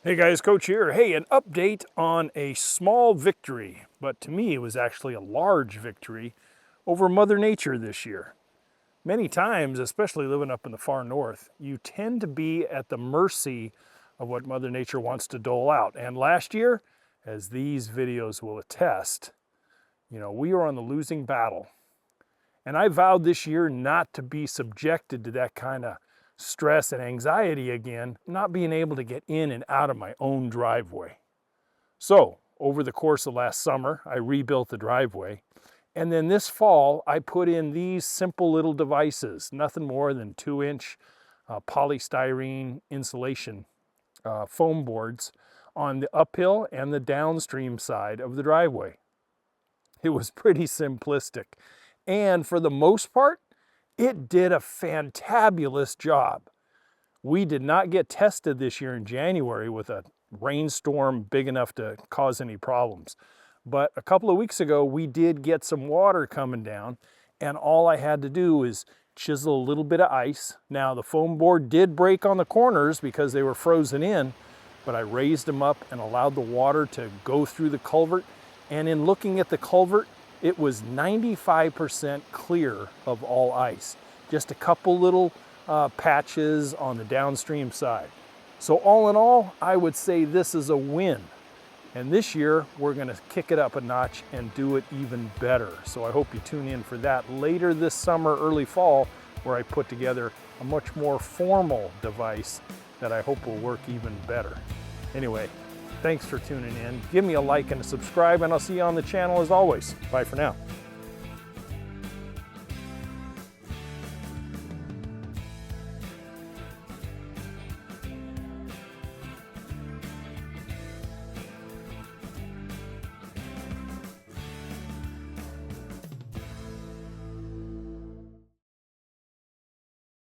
Hey guys, Coach here. Hey, an update on a small victory, but to me it was actually a large victory over Mother Nature this year. Many times, especially living up in the far north, you tend to be at the mercy of what Mother Nature wants to dole out. And last year, as these videos will attest, we were on the losing battle. And I vowed this year not to be subjected to that kind of stress and anxiety again, not being able to get in and out of my own driveway. So over the course of last summer, I rebuilt the driveway. And then this fall, I put in these simple little devices, nothing more than 2-inch polystyrene insulation foam boards on the uphill and the downstream side of the driveway. It was pretty simplistic. And for the most part, it did a fantabulous job. We did not get tested this year in January with a rainstorm big enough to cause any problems. But a couple of weeks ago, we did get some water coming down, and all I had to do is chisel a little bit of ice. Now, the foam board did break on the corners because they were frozen in, but I raised them up and allowed the water to go through the culvert. And in looking at the culvert, it was 95% clear of all ice. Just a couple little patches on the downstream side. So all in all, I would say this is a win. And this year, we're gonna kick it up a notch and do it even better. So I hope you tune in for that later this summer, early fall, where I put together a much more formal device that I hope will work even better. Anyway, thanks for tuning in. Give me a like and a subscribe, and I'll see you on the channel as always. Bye for now.